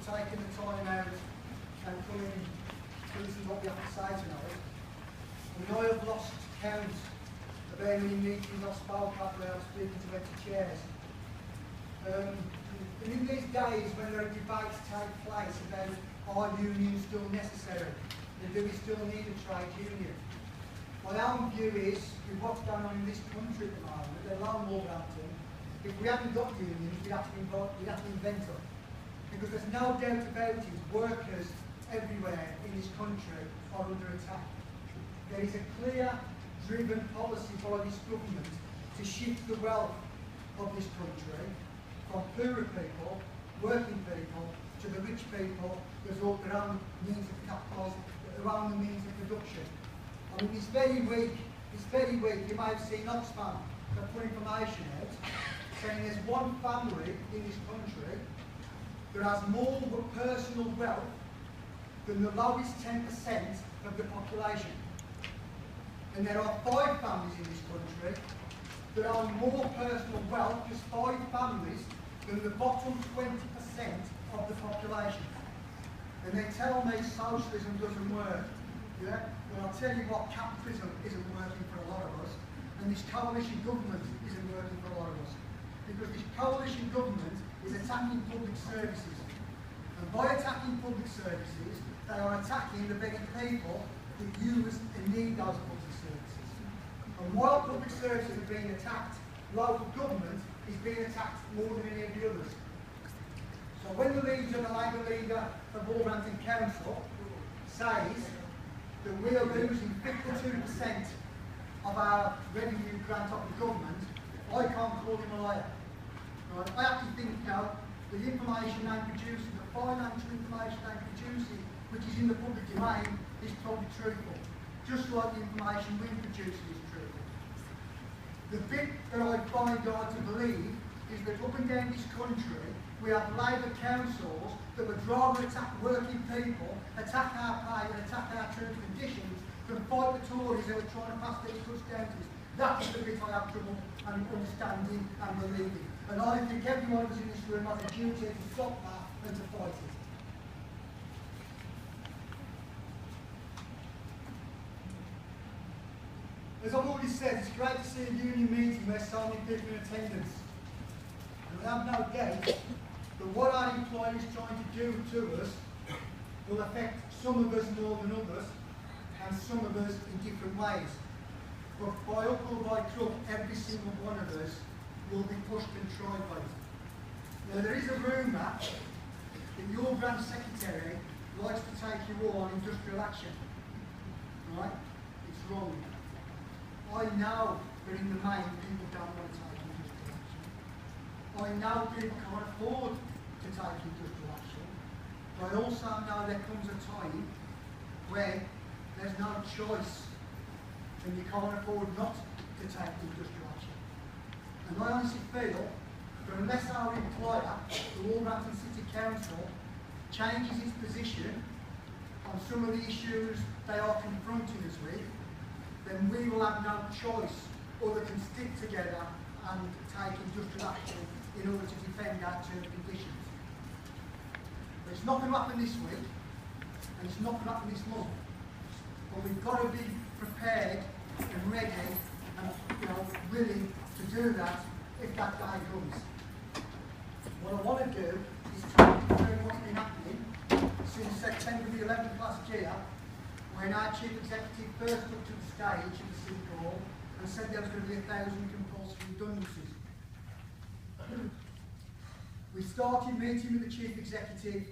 taking the time out and coming to listen to what we have to say tonight. I know I've lost count of how many meetings I've spoken at where I'm speaking to empty chairs. And in these days when there are debates take place about are unions still necessary and do we still need a trade union? My own view is, with what's going on in this country at the moment, let alone Wolverhampton, if we hadn't got unions, we'd have to invent them. Because there's no doubt about it, workers everywhere in this country are under attack. There is a clear, driven policy by this government to shift the wealth of this country from poorer people, working people, to the rich people who have their own means of capital, their own means of production. I mean, this very week, you may have seen Oxfam that put information out saying there's one family in this country that has more personal wealth than the lowest 10% of the population. And there are 5 families in this country that own more personal wealth, just 5 families, than the bottom 20% of the population. And they tell me socialism doesn't work. Yeah? Well, I'll tell you what, capitalism isn't working for a lot of us, and this coalition government isn't working for a lot of us. Because this coalition government is attacking public services. And by attacking public services, they are attacking the very people that use and need those public services. And while public services are being attacked, local government is being attacked more than any of the others. So when the leader, the Labour leader of Wolverhampton Council says that we are losing 52% of our revenue grant of the government, I can't call him a liar. Right? I actually think now the information they're producing, the financial information they're producing, which is in the public domain, is probably truthful. Just like the information we're producing is truthful. The bit that I find hard to believe is that up and down this country, we have Labour councils that would rather attack working people, attack our pay and attack our terms and conditions than fight the Tories who are trying to pass these cuts down to us. That is the bit I have trouble understanding and believing. And I think every one of us in this room has a duty to stop that and to fight it. As I've already said, it's great to see a union meeting where so many people are in attendance. And I have no doubt that what our employer is trying to do to us will affect some of us more than others, and some of us in different ways. But by hook or by crook, every single one of us will be pushed and tried by it. Now there is a rumour that your branch secretary likes to take you all on industrial action. Right? It's wrong. I know that in the main people don't want to take industrial action. I know people can't afford to take industrial action. But I also know there comes a time when there's no choice and you can't afford not to take industrial action. And I honestly feel that unless our employer, the Wolverhampton City Council, changes its position on some of the issues they are confronting us with, then we will have no choice other than stick together and take industrial action in order to defend our terms and conditions. But it's not going to happen this week, and it's not going to happen this month. But we've got to be prepared and ready and willing to do that if that day comes. What I want to do is take you through what's been happening since September the 11th last year, when our chief executive first took to the stage of the City Hall and said there was going to be 1,000 compulsory redundancies. We started meeting with the chief executive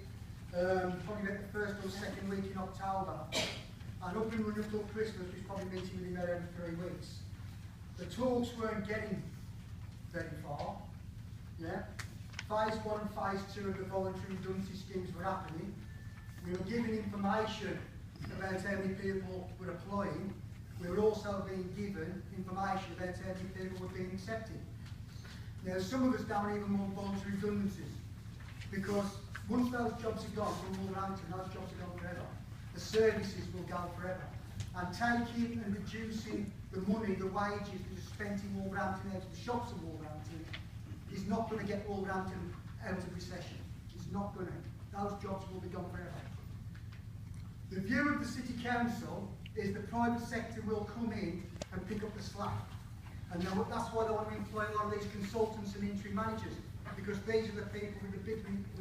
probably about the first or second week in October, and up and running up till Christmas we was probably meeting with him every 3 weeks. The talks weren't getting very far. Yeah? Phase 1 and Phase 2 of the voluntary redundancy schemes were happening. We were giving information about how many people were applying. We were also being given information about how many people were being accepted. Now, some of us don't even want voluntary redundancies, because once those jobs are gone from Wolverhampton, those jobs are gone forever. The services will go forever. And taking and reducing the money, the wages that are spent in Wolverhampton out of the shops of Wolverhampton is not going to get Wolverhampton out of recession. It's not going to. those jobs will be gone forever. The view of the City Council is the private sector will come in and pick up the slack. And that's why they want to employ a lot of these consultants and interim managers, because these are the people with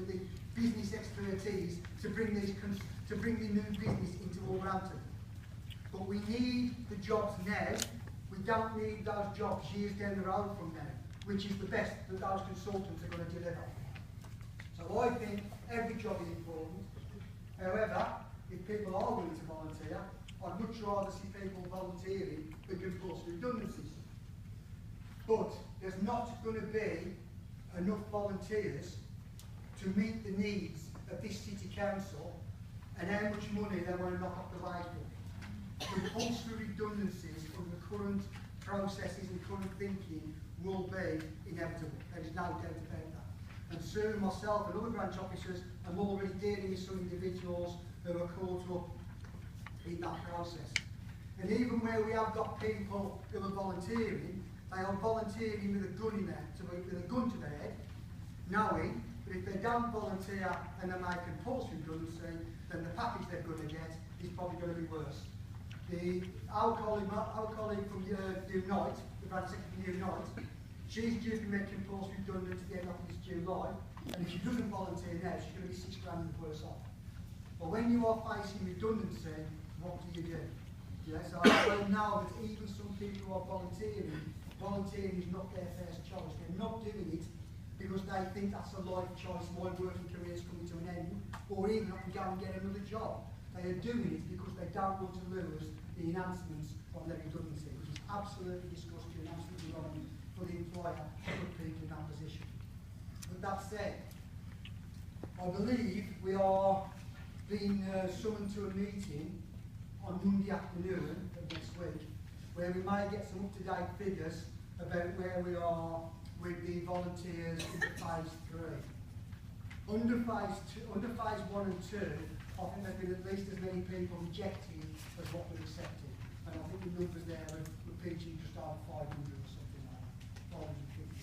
the business expertise to bring the new business into Wolverhampton. But we need the jobs now. We don't need those jobs years down the road from now, which is the best that those consultants are going to deliver. So I think every job is important. However, if people are willing to volunteer, I'd much rather see people volunteering than compulsory redundancies. But there's not going to be enough volunteers to meet the needs of this City Council and how much money they want to knock off the wage bill. Compulsory redundancies from the current processes and current thinking will be inevitable. There is no doubt about that. And soon myself and other branch officers are already dealing with some individuals who are caught up in that process. And even where we have got people who are volunteering, they are volunteering with a gun to their head, knowing that if they don't volunteer and they make compulsory redundancy, then the package they're going to get is probably going to be worse. Our colleague from Unite, the branch secretary from Unite, she's due to make compulsory redundant at the end of this July, and if she doesn't volunteer now, she's going to be £6 grand worse off. But when you are facing redundancy, what do you do? Yeah, so I know that even some people who are volunteering is not their first choice. They're not doing it because they think that's a life choice, my working career is coming to an end, or even I can go and get another job. They are doing it because they don't want to lose the enhancements of their redundancy, which is absolutely disgusting and absolutely wrong for the employer to put people in that position. But that said, I believe we are being summoned to a meeting on Monday afternoon of next week, where we may get some up-to-date figures about where we are with the volunteers in phase 3. Under phase 1 and 2, I think there have been at least as many people rejected as what were accepted. And I think the numbers there are repeating just over 500 or something like that, 550.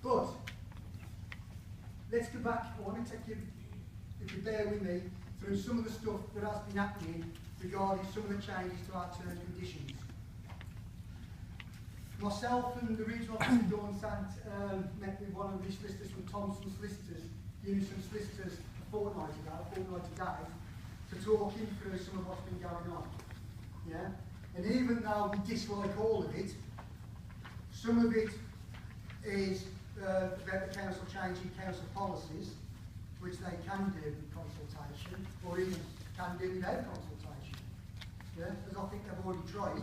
But, let's go back. I want to take you, if you bear with me, through some of the stuff that has been happening regarding some of the changes to our terms and conditions. Myself and the regional officer Dawn Sant met with one of the solicitors from Thompson Solicitors, Unison Solicitors, a fortnight ago, to talk him through some of what's been going on. Yeah? And even though we dislike all of it, some of it is about the council changing council policies, which they can do with consultation, or even can do without consultation. Yeah? As I think they've already tried.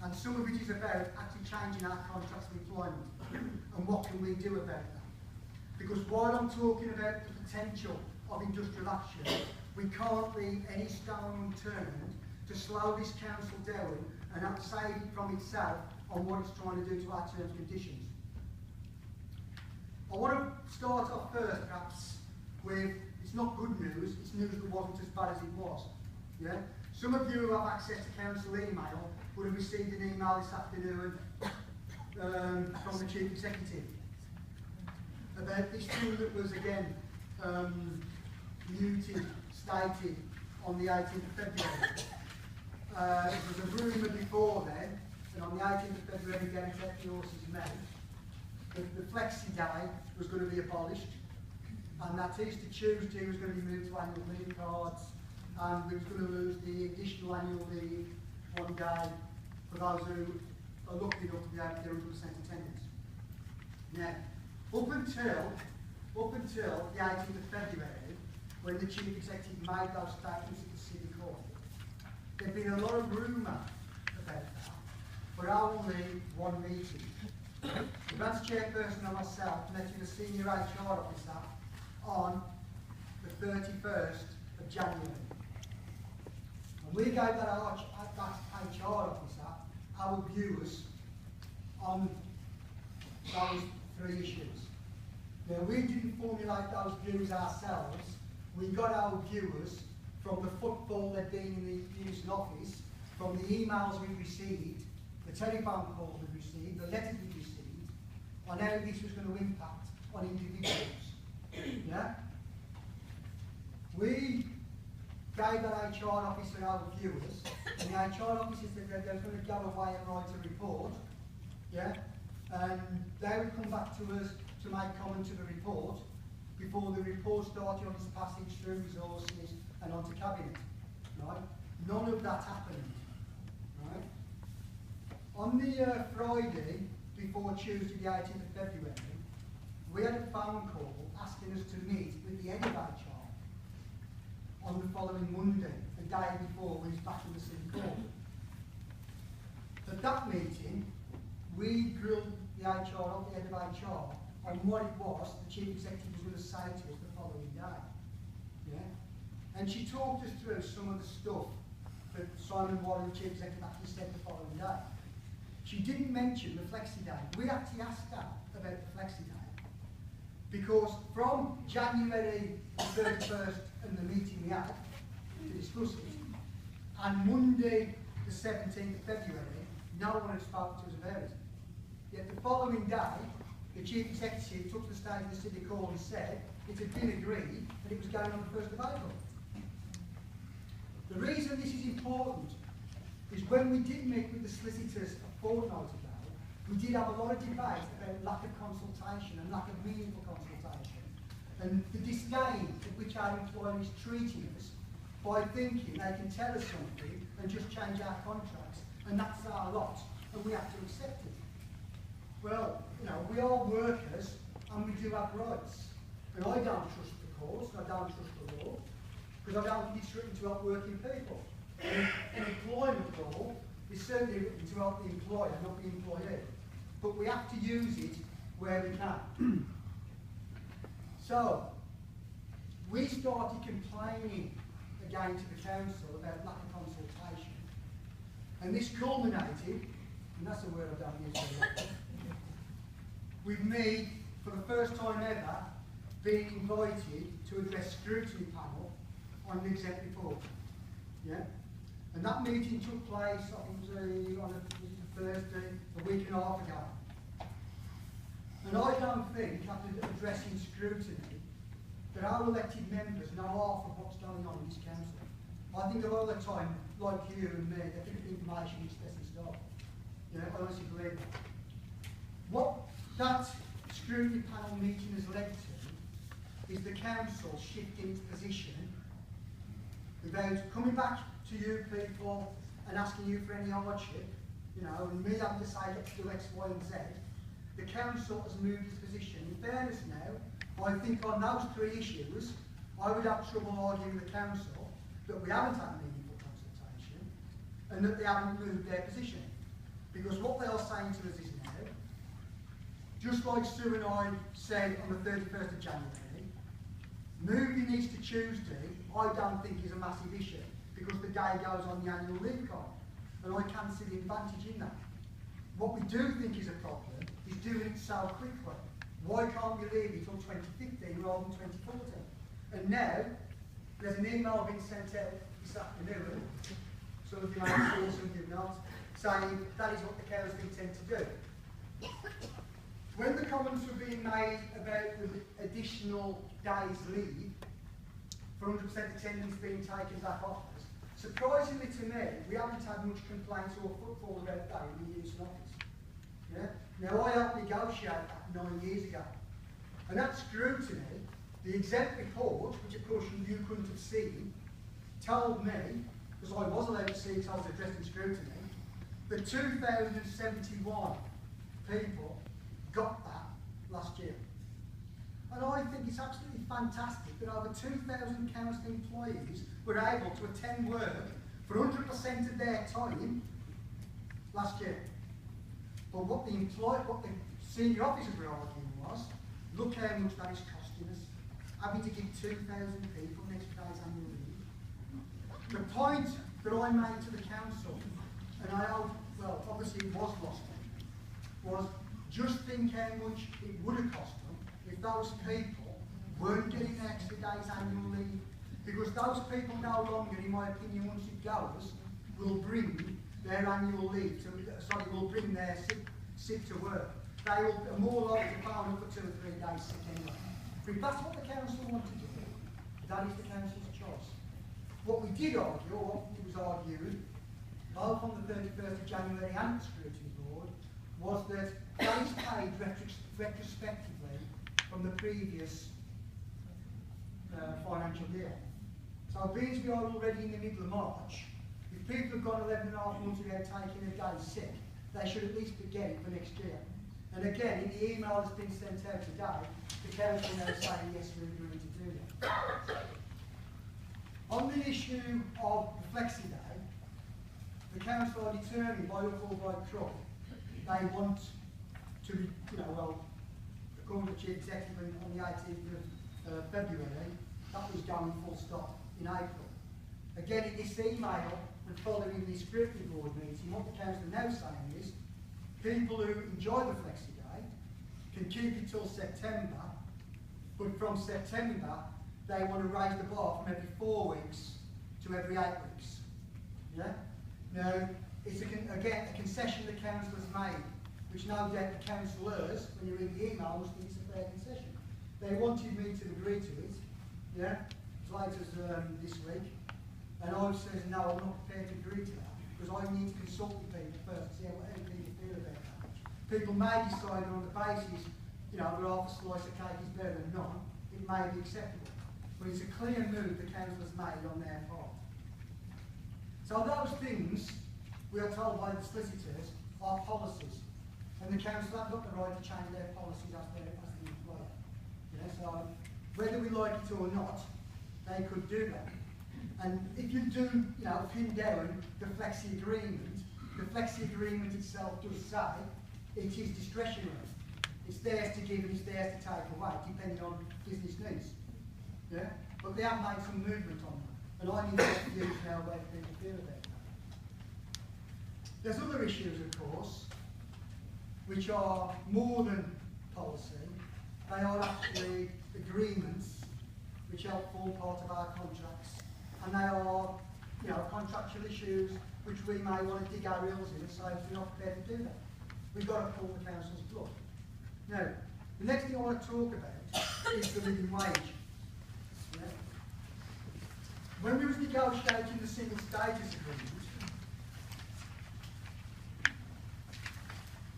And some of it is about actually changing our contracts of employment. And what can we do about that? Because while I'm talking about the potential of industrial action, we can't leave any stone unturned to slow this council down and not save it from itself on what it's trying to do to our terms and conditions. I want to start off first, perhaps, with, it's not good news, it's news that wasn't as bad as it was. Yeah? Some of you who have access to council email would have received an email this afternoon from the Chief Executive about this thing that was again stated on the 18th of February. There was a rumour before then, and on the 18th of February, again, kept the horse's mouth, that the Flexi Day was going to be abolished, and that Easter Tuesday was going to be moved to annual leave cards, and we was going to lose the additional annual leave one day for those who are lucky enough to be able to do 100% attendance. Now, up until the 18th of February, when the Chief Executive made those statements at the City Court, there'd been a lot of rumour about that, but only one meeting. The branch chairperson and myself met with a senior HR officer on the 31st of January. And we gave that HR officer our views on those 3 issues. Now, we didn't formulate those views ourselves. We got our views from the footfall there'd been in the Unison office, from the emails we received, the telephone calls we received, the letters we received, on how this was going to impact on individuals. Yeah? We gave that HR officer our viewers, and the HR officer said that they were going to go away and write a report, yeah, and they would come back to us to make comment to the report before the report started on its passage through resources and onto cabinet, right? None of that happened, right? On the Friday before Tuesday the 18th of February, we had a phone call asking us to meet with the head of HR on the following Monday, the day before we was back in the City Court. At that meeting, we grilled the head of HR, on what it was the Chief Executive was going to say to us the following day. Yeah? And she talked us through some of the stuff that Simon Warren, the Chief Executive, actually said the following day. She didn't mention the Flexi Day. We actually asked her about the Flexi Day because from January the 31st and the meeting we had to discuss it, and Monday the 17th of February, no one had spoken to us about it. Yet the following day, the Chief Executive took to the stage of the City Court and said it had been agreed that it was going on the 1st of April. The reason this is important is when we did meet with the solicitors a fortnight ago, we did have a lot of debate about lack of consultation and lack of meaningful consultation, and the disdain at which our employer is treating us by thinking they can tell us something and just change our contracts, and that's our lot, and we have to accept it. Well, you know, we are workers and we do have rights. And I don't trust the courts, and I don't trust the law, because I don't think it's written to help working people. And employment law is certainly written to help the employer, not the employee. But we have to use it where we can. So, we started complaining again to the council about lack of consultation. And this culminated, and that's a word I don't use very often, with me, for the first time ever, being invited to address scrutiny panel on an exempt report. Yeah? And that meeting took place, I think it was on a Thursday, a week and a half ago. And I don't think, after addressing scrutiny, that our elected members know half of what's going on in this council. I think a lot of the time, like you and me, they think the information is best and stuff. You know, I honestly believe that. What that scrutiny panel meeting has led to is the council shifting its position without coming back to you people and asking you for any hardship, you know, and me having to say let's do X, Y, and Z. The council has moved its position. In fairness now, I think on those three issues, I would have trouble arguing with the council that we haven't had meaningful consultation and that they haven't moved their position. Because what they are saying to us is now, just like Sue and I said on the 31st of January, moving this to Tuesday, I don't think is a massive issue because the day goes on the annual leave card, and I can't see the advantage in that. What we do think is a problem is doing it so quickly. Why can't we leave it till 2015 rather than 2014? And now, there's an email being sent out this afternoon, some of you may have seen, some of you have not, saying that is what the council intend to do. When the comments were being made about the additional days leave for 100% attendance being taken back off us, surprisingly to me, we haven't had much complaints or footfall about that in the Houston office. Yeah? Now, I helped negotiate that 9 years ago. And that scrutiny, the exempt report, which of course you couldn't have seen, told me, because I was allowed to see it, I was addressing scrutiny, that 2,071 people got that last year. And I think it's absolutely fantastic that over 2,000 council employees were able to attend work for 100% of their time last year. But what the senior officers were arguing was, look how much that is costing us, having to give 2,000 people an extra day's annual leave. The point that I made to the council, and I hope, well, obviously it was lost on me, was just think how much it would have cost them if those people weren't getting an extra day's annual leave. Because those people no longer, in my opinion, once it goes, will bring their annual leave to, will bring their sick to work. They will be more likely to phone up for 2 or 3 days sick anyway. If that's what the council want to do, That is the council's choice. What we did argue, or what was argued, both on the 31st of January and the Scrutiny Board, was that days paid retrospectively from the previous financial year. So being we are already in the middle of March, if people have gone 11 and a half months without taking a day sick, they should at least be getting it for next year. And again, in the email that's been sent out today, the council now saying yes, we're agreeing to do that. On the issue of the Flexi Day, the council are determined by Hook or by Crook, they want to be, according to the Chief Executive on the 18th of February, that was going full stop in April. Again, in this email and following the Scrutiny Board meeting, what the council are now saying is people who enjoy the Flexi Day can keep it till September, but from September they want to raise the bar from every 4 weeks to every 8 weeks. Yeah? Now, it's again a concession the council has made, which no doubt the councillors, when you read the email, must think it's a fair concession. They wanted me to agree to it, yeah, as late as this week, and I said no, I'm not prepared to agree to that, because I need to consult with people first to see how people feel about that. People may decide on the basis, that half a slice of cake is better than none, it may be acceptable. But it's a clear move the council has made on their part. So those things, we are told by the solicitors, are policies. And the council have got the right to change their policies as they employ. So whether we like it or not, they could do that. And if you do, pin down the Flexi agreement itself does say it is discretionary. It's theirs to give and it's theirs to take away, depending on business needs. Yeah? But they have made some movement on that. And I need to views now where people feel about that. There's other issues, of course, which are more than policy. They are actually agreements which help form part of our contracts. And they are, contractual issues which we may want to dig our heels in and say we're not prepared to do that. We've got to pull the council's plug. Now, the next thing I want to talk about is the living wage. Yeah. When we was negotiating the single status agreement,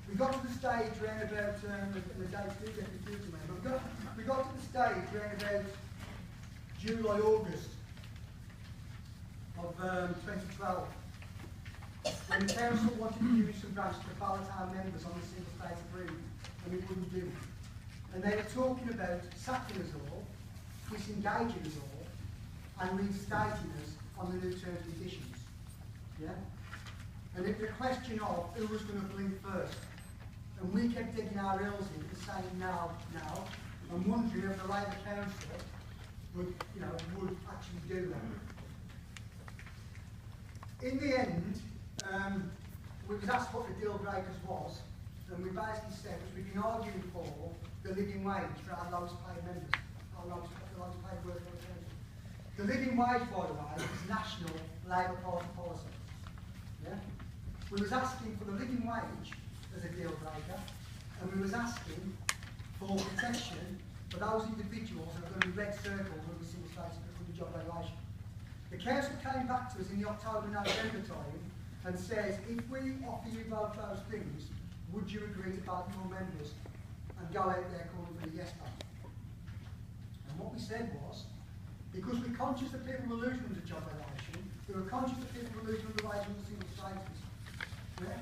we got to the stage around about, the dates do get confused to me, but we got to the stage around about July, August of 2012, when the council wanted to use some grants to ballot our members on the single state agreement, and we wouldn't do it. And they were talking about sacking us all, disengaging us all, and reinstating us on the new terms and conditions. Yeah? And it was a question of who was going to blink first. And we kept digging our heels in and saying now, and wondering if the Labour Council would actually do that. In the end, we was asked what the deal breakers was, and we basically said we've been arguing for the living wage for our lowest paid members, the lowest paid workers on the council. The living wage, by the way, is national Labour Party policy. Yeah? We was asking for the living wage as a deal breaker, and we was asking for protection for those individuals that are going to be red circled when we see the status of the job regulation. The council came back to us in the October-November time and says, if we offer you both those things, would you agree to ballot your members and go out there calling for the yes vote? And what we said was, because we're conscious that people were losing the job regulation, we were conscious that people were losing the wage on the single status. Yeah?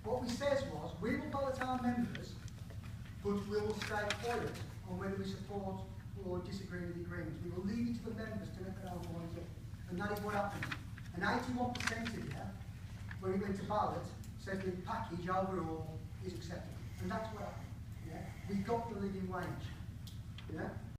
What we said was, we will ballot our members, but we will stay quiet on whether we support or disagree with the agreement. We will leave it to the members to make their own minds up. And that is what happened. And 81% of you, when we went to ballot, said the package overall is acceptable. And that's what happened. Yeah? We got the living wage. Yeah?